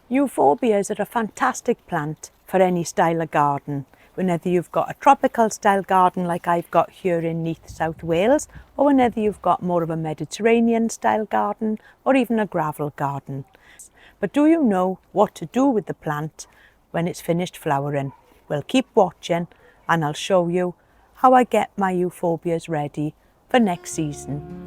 Euphobias are a fantastic plant for any style of garden. Whenever you've got a tropical style garden like I've got here in Neath, South Wales, or whenever you've got more of a Mediterranean style garden, or even a gravel garden. But do you know what to do with the plant when it's finished flowering? Well, keep watching and I'll show you how I get my euphorbias ready for next season.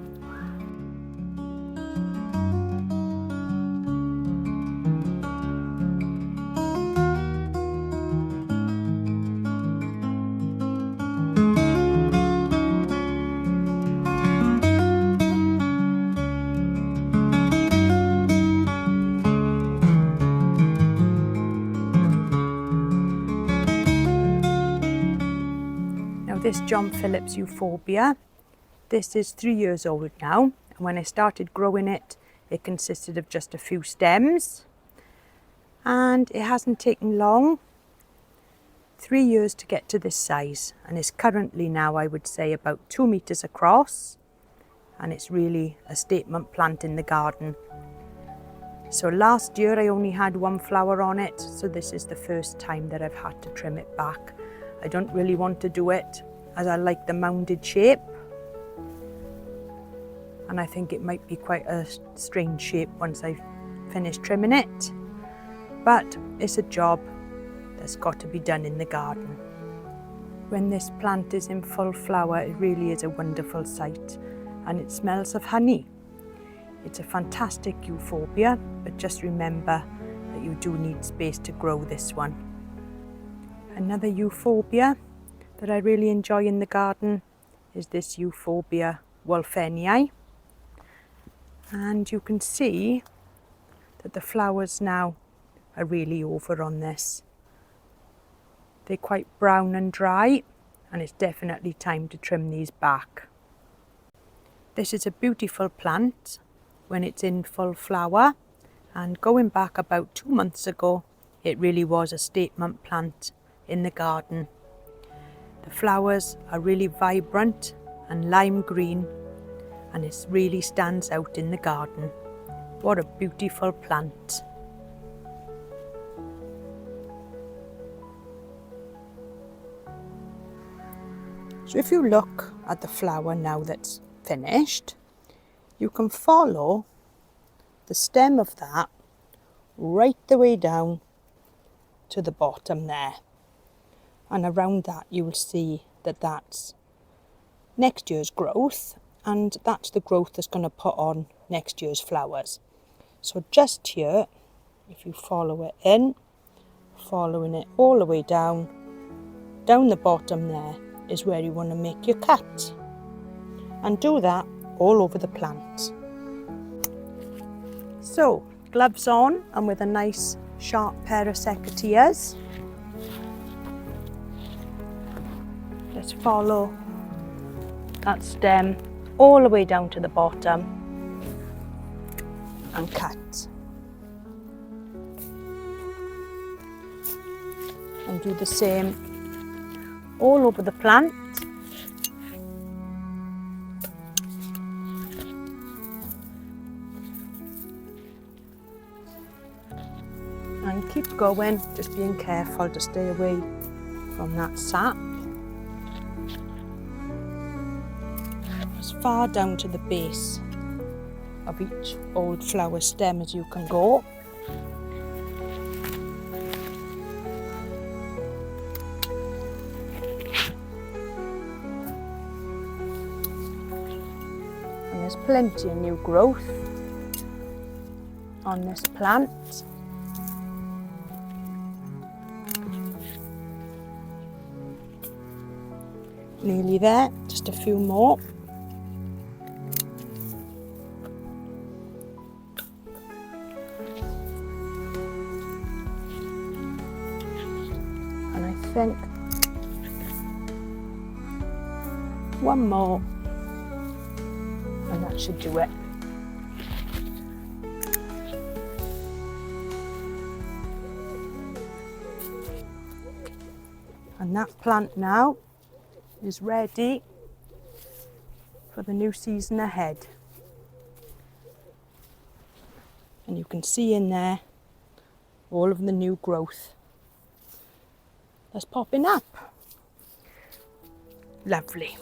This John Phillips Euphorbia, this is 3 years old now, and when I started growing it, it consisted of just a few stems, and it hasn't taken long, 3 years to get to this size, and it's currently now, I would say, about 2 meters across, and it's really a statement plant in the garden. So last year I only had one flower on it, so this is the first time that I've had to trim it back. I don't really want to do it as I like the mounded shape, and I think it might be quite a strange shape once I've finished trimming it, but it's a job that's got to be done in the garden. When this plant is in full flower, it really is a wonderful sight, and it smells of honey. It's a fantastic euphorbia, but just remember that you do need space to grow this one. Another euphorbia that I really enjoy in the garden is this Euphorbia Wolfeni. And you can see that the flowers now are really over on this. They're quite brown and dry, and it's definitely time to trim these back. This is a beautiful plant when it's in full flower, and going back about 2 months ago, it really was a statement plant in the garden. The flowers are really vibrant and lime green, and it really stands out in the garden. What a beautiful plant. So if you look at the flower now that's finished, you can follow the stem of that right the way down to the bottom there. And around that you will see that that's next year's growth, and that's the growth that's going to put on next year's flowers. So just here, if you follow it in, following it all the way down the bottom there is where you want to make your cut, and do that all over the plant. So gloves on, and with a nice sharp pair of secateurs, let's follow that stem all the way down to the bottom and cut. And do the same all over the plant. And keep going, just being careful to stay away from that sap. As far down to the base of each old flower stem as you can go. And there's plenty of new growth on this plant. Nearly there, just a few more. And I think one more, and that should do it. And that plant now is ready for the new season ahead. And you can see in there all of the new growth that's popping up. Lovely.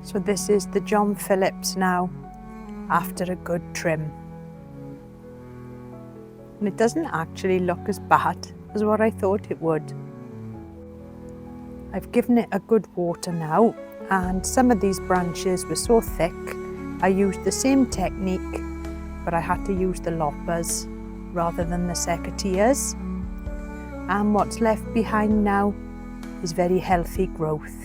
So this is the John Phillips now, after a good trim. And it doesn't actually look as bad as what I thought it would. I've given it a good water now, and some of these branches were so thick, I used the same technique, but I had to use the loppers rather than the secateurs. And what's left behind now is very healthy growth.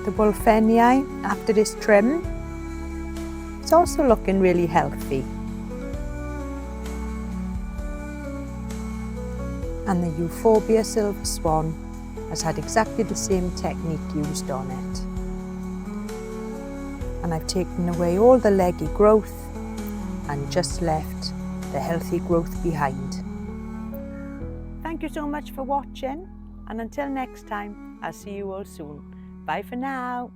The Wolfeni, after this trim, it's also looking really healthy. And the Euphorbia silver swan has had exactly the same technique used on it. And I've taken away all the leggy growth and just left the healthy growth behind. Thank you so much for watching, and until next time, I'll see you all soon. Bye for now.